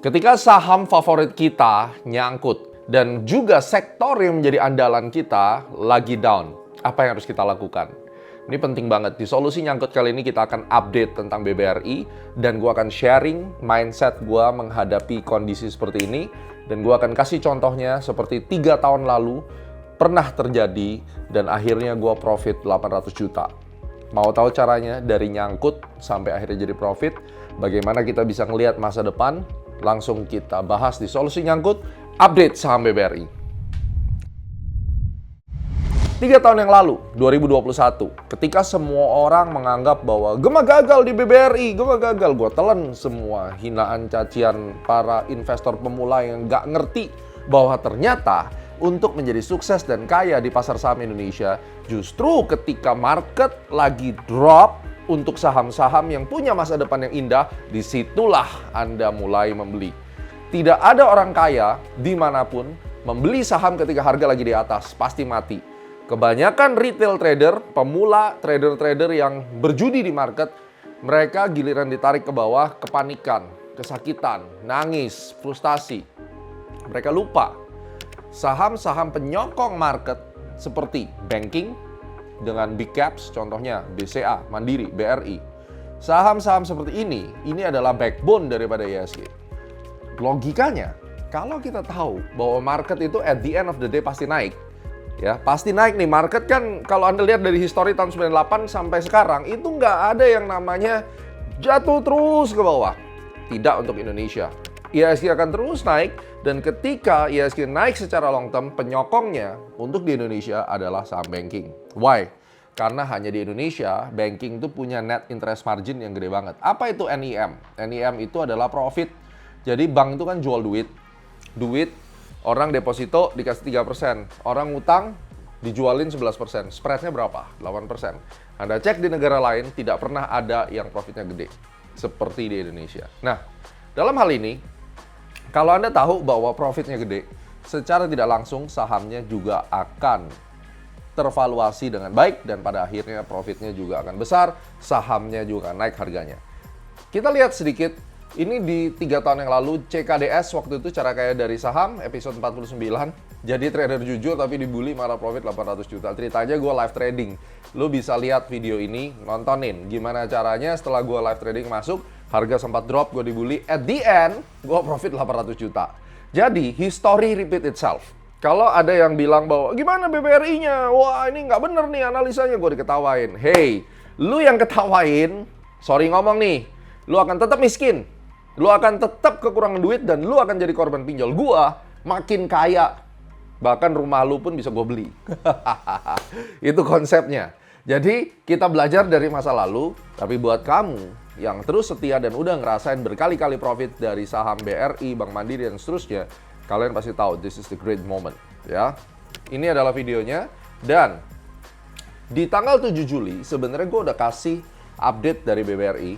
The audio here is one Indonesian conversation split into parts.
Ketika saham favorit kita nyangkut dan juga sektor yang menjadi andalan kita lagi down, apa yang harus kita lakukan? Ini penting banget. Di Solusi Nyangkut kali ini kita akan update tentang BBRI dan gue akan sharing mindset gue menghadapi kondisi seperti ini, dan gue akan kasih contohnya seperti 3 tahun lalu pernah terjadi dan akhirnya gue profit 800 juta. Mau tahu caranya dari nyangkut sampai akhirnya jadi profit? Bagaimana kita bisa ngelihat masa depan? Langsung kita bahas di Solusi Nyangkut, update saham BBRI. 3 tahun yang lalu, 2021, ketika semua orang menganggap bahwa Gema gagal di BBRI, Gema gagal, gue telan semua hinaan cacian para investor pemula yang gak ngerti bahwa ternyata untuk menjadi sukses dan kaya di pasar saham Indonesia, justru ketika market lagi drop, untuk saham-saham yang punya masa depan yang indah, disitulah Anda mulai membeli. Tidak ada orang kaya dimanapun membeli saham ketika harga lagi di atas, pasti mati. Kebanyakan retail trader, pemula, trader-trader yang berjudi di market, mereka giliran ditarik ke bawah, kepanikan, kesakitan, nangis, frustasi. Mereka lupa saham-saham penyokong market seperti banking, dengan big caps, contohnya BCA, Mandiri, BRI. Saham-saham seperti ini adalah backbone daripada IHSG. Logikanya, kalau kita tahu bahwa market itu at the end of the day pasti naik, ya pasti naik nih. Market kan kalau Anda lihat dari histori tahun 98 sampai sekarang, itu nggak ada yang namanya jatuh terus ke bawah. Tidak untuk Indonesia. IHSG akan terus naik, dan ketika IHSG naik secara long term, penyokongnya untuk di Indonesia adalah saham banking. Why? Karena hanya di Indonesia, banking itu punya net interest margin yang gede banget. Apa itu NIM? NIM itu adalah profit. Jadi bank itu kan jual duit. Duit, orang deposito dikasih 3%. Orang utang dijualin 11%. Spreadnya berapa? 8%. Anda cek di negara lain, tidak pernah ada yang profitnya gede seperti di Indonesia. Nah, dalam hal ini, kalau Anda tahu bahwa profitnya gede, secara tidak langsung sahamnya juga akan tervaluasi dengan baik, dan pada akhirnya profitnya juga akan besar, sahamnya juga akan naik harganya. Kita lihat sedikit, ini di 3 tahun yang lalu, CKDS waktu itu cara kaya dari saham, episode 49. Jadi trader jujur tapi dibully malah profit 800 juta. Ceritanya gue live trading. Lu bisa lihat video ini, nontonin gimana caranya setelah gue live trading masuk, harga sempat drop, gue dibully. At the end, gue profit 800 juta. Jadi, history repeat itself. Kalau ada yang bilang bahwa, gimana BBRI-nya? Wah, ini nggak bener nih analisanya, gue diketawain. Hey, lu yang ketawain, sorry ngomong nih, lu akan tetap miskin. Lu akan tetap kekurangan duit, dan lu akan jadi korban pinjol. Gue makin kaya. Bahkan rumah lu pun bisa gue beli. Itu konsepnya. Jadi, kita belajar dari masa lalu, tapi buat kamu yang terus setia dan udah ngerasain berkali-kali profit dari saham BRI, Bank Mandiri, dan seterusnya, kalian pasti tahu this is the great moment, ya. Ini adalah videonya, dan di tanggal 7 Juli sebenarnya gue udah kasih update dari BBRI.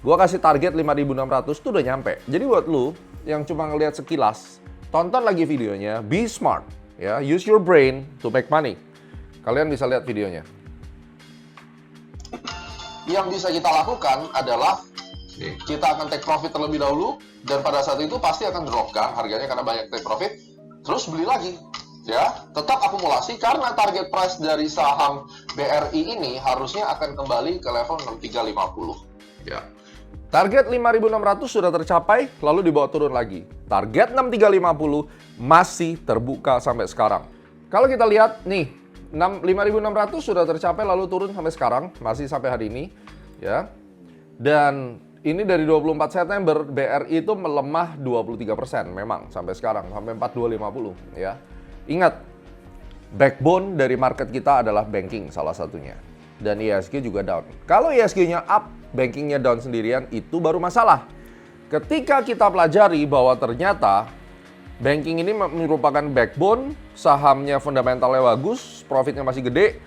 Gue kasih target 5.600 itu udah nyampe. Jadi buat lu yang cuma ngelihat sekilas, tonton lagi videonya, be smart, ya. Use your brain to make money. Kalian bisa lihat videonya. Yang bisa kita lakukan adalah kita akan take profit terlebih dahulu, dan pada saat itu pasti akan drop kan harganya karena banyak take profit, terus beli lagi, ya. Tetap akumulasi karena target price dari saham BRI ini harusnya akan kembali ke level 6350, ya. Target 5.600 sudah tercapai, lalu dibawa turun lagi. Target 6350 masih terbuka sampai sekarang. Kalau kita lihat nih, 5.600 sudah tercapai lalu turun sampai sekarang, masih sampai hari ini, ya. Dan ini dari 24 September BRI itu melemah 23% memang sampai sekarang, sampai 4250, ya. Ingat, backbone dari market kita adalah banking salah satunya. Dan IHSG juga down. Kalau IHSG-nya up, bankingnya down sendirian, itu baru masalah. Ketika kita pelajari bahwa ternyata banking ini merupakan backbone, sahamnya fundamentalnya bagus, profitnya masih gede,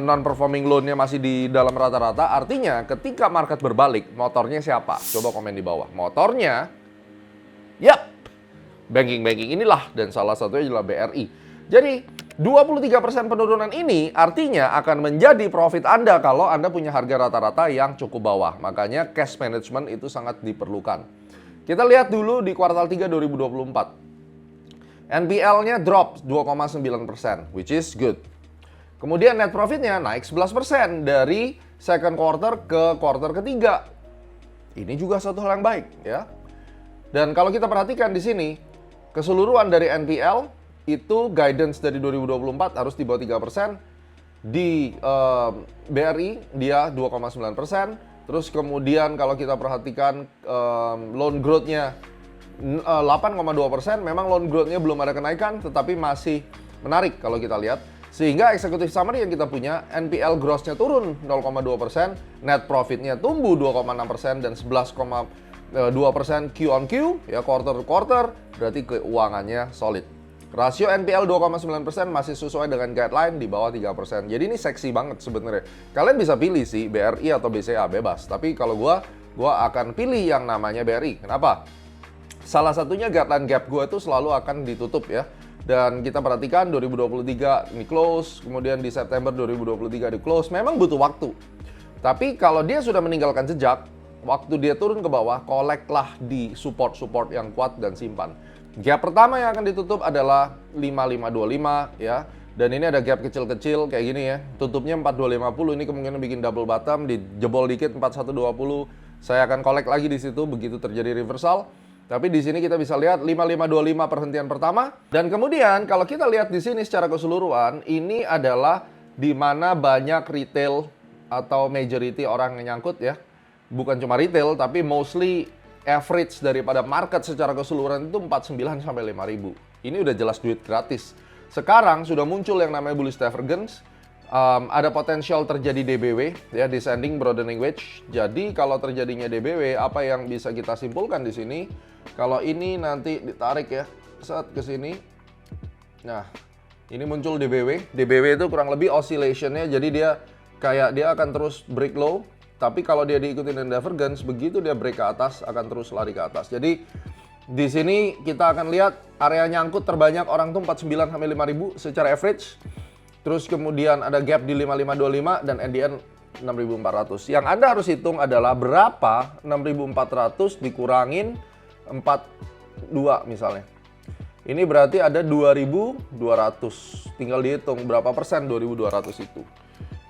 non-performing loan-nya masih di dalam rata-rata. Artinya ketika market berbalik, motornya siapa? Coba komen di bawah. Motornya, yap, banking-banking inilah, dan salah satunya adalah BRI. Jadi 23% penurunan ini artinya akan menjadi profit Anda kalau Anda punya harga rata-rata yang cukup bawah. Makanya cash management itu sangat diperlukan. Kita lihat dulu di kuartal 3 2024. NPL-nya drop 2,9%, which is good. Kemudian net profit-nya naik 11% dari second quarter ke quarter ketiga. Ini juga satu hal yang baik, ya. Dan kalau kita perhatikan di sini, keseluruhan dari NPL itu guidance dari 2024 harus di bawah 3%. Di BRI dia 2,9%. Terus kemudian kalau kita perhatikan loan growth-nya 8,2%, memang loan growth-nya belum ada kenaikan, tetapi masih menarik kalau kita lihat. Sehingga executive summary yang kita punya, NPL gross-nya turun 0,2%, net profit-nya tumbuh 2,6% dan 11,2% Q on Q, ya quarter to quarter, berarti keuangannya solid. Rasio NPL 2,9% masih sesuai dengan guideline di bawah 3%. Jadi ini seksi banget sebenarnya. Kalian bisa pilih sih BRI atau BCA, bebas. Tapi kalau gua akan pilih yang namanya BRI. Kenapa? Salah satunya guideline gap gue itu selalu akan ditutup ya. Dan kita perhatikan 2023 ini close, kemudian di September 2023 di close. Memang butuh waktu. Tapi kalau dia sudah meninggalkan jejak, waktu dia turun ke bawah, collect lah di support-support yang kuat dan simpan. Gap pertama yang akan ditutup adalah 5525 ya. Dan ini ada gap kecil-kecil kayak gini ya. Tutupnya 4250, ini kemungkinan bikin double bottom, dijebol dikit 4120. Saya akan collect lagi di situ begitu terjadi reversal. Tapi di sini kita bisa lihat 5525 perhentian pertama. Dan kemudian kalau kita lihat di sini secara keseluruhan, ini adalah di mana banyak retail atau majority orang yang nyangkut ya. Bukan cuma retail, tapi mostly average daripada market secara keseluruhan itu 49 sampai 5.000. Ini udah jelas duit gratis. Sekarang sudah muncul yang namanya bullish divergence. Ada potensial terjadi DBW, ya, descending broadening wedge. Jadi kalau terjadinya DBW, apa yang bisa kita simpulkan di sini? Kalau ini nanti ditarik ya, set ke sini. Nah, ini muncul DBW. DBW itu kurang lebih oscillation-nya, jadi dia akan terus break low. Tapi kalau dia diikuti dengan divergence, begitu dia break ke atas, akan terus lari ke atas. Jadi di sini kita akan lihat area nyangkut terbanyak orang tuh 49 sampai 5.000 secara average. Terus kemudian ada gap di 5525 dan NDN 6400. Yang Anda harus hitung adalah berapa 6400 dikurangin 42 misalnya. Ini berarti ada 2200. Tinggal dihitung berapa persen 2200 itu.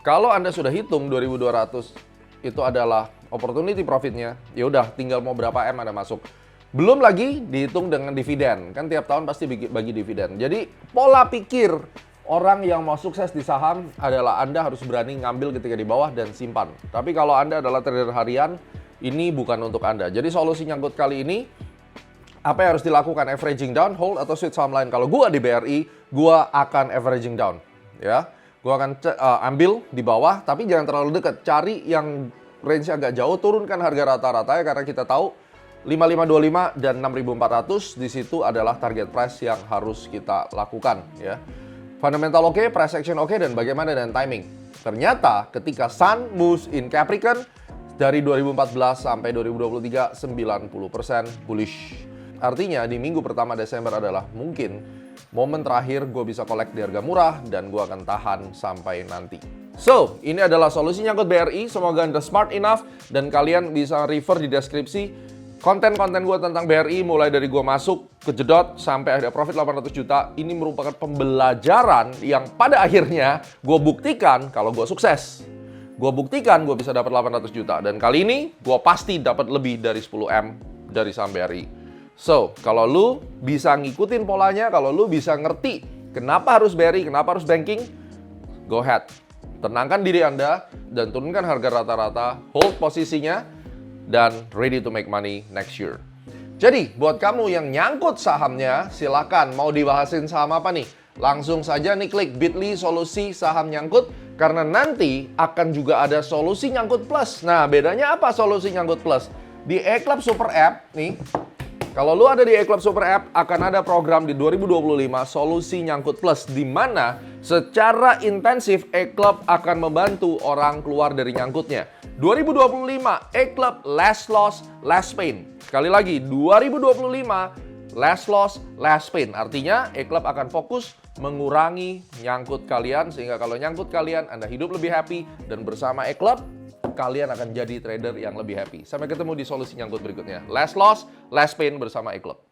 Kalau Anda sudah hitung 2200 itu adalah opportunity profitnya, ya udah tinggal mau berapa M Anda masuk. Belum lagi dihitung dengan dividen. Kan tiap tahun pasti bagi dividen. Jadi pola pikir orang yang mau sukses di saham adalah Anda harus berani ngambil ketika di bawah dan simpan. Tapi kalau Anda adalah trader harian, ini bukan untuk Anda. Jadi solusi nyangkut kali ini, apa yang harus dilakukan? Averaging down, hold, atau switch saham lain. Kalau gua di BRI, gua akan averaging down. Ya, gua akan ambil di bawah, tapi jangan terlalu dekat. Cari yang range agak jauh, turunkan harga rata-ratanya karena kita tahu 5525 dan 6400 di situ adalah target price yang harus kita lakukan. Ya. Fundamental oke, price action oke, dan bagaimana dengan timing? Ternyata ketika Sun moves in Capricorn dari 2014 sampai 2023 90% bullish. Artinya di minggu pertama Desember adalah mungkin momen terakhir gue bisa collect di harga murah dan gue akan tahan sampai nanti. So, ini adalah solusi nyangkut BRI. Semoga Anda smart enough dan kalian bisa refer di deskripsi konten-konten gue tentang BRI, mulai dari gue masuk ke jedot sampai ada profit 800 juta. Ini merupakan pembelajaran yang pada akhirnya gue buktikan kalau gue sukses. Gue buktikan gue bisa dapat 800 juta. Dan kali ini gue pasti dapat lebih dari 10M dari saham BRI. So, kalau lu bisa ngikutin polanya, kalau lu bisa ngerti kenapa harus BRI, kenapa harus banking, go ahead. Tenangkan diri Anda dan turunkan harga rata-rata, hold posisinya, dan ready to make money next year. Jadi, buat kamu yang nyangkut sahamnya, silakan mau dibahasin saham apa nih? Langsung saja nih klik bit.ly solusi saham nyangkut, karena nanti akan juga ada solusi nyangkut plus. Nah, bedanya apa solusi nyangkut plus? Di eClub Super App nih, kalau lu ada di eClub Super App, akan ada program di 2025 solusi nyangkut plus, di mana secara intensif eClub akan membantu orang keluar dari nyangkutnya. 2025 eClub less loss, less pain. Sekali lagi, 2025 less loss, less pain. Artinya eClub akan fokus mengurangi nyangkut kalian, sehingga kalau nyangkut kalian, Anda hidup lebih happy, dan bersama eClub, kalian akan jadi trader yang lebih happy. Sampai ketemu di solusi nyangkut berikutnya. Less loss, less pain bersama eClub.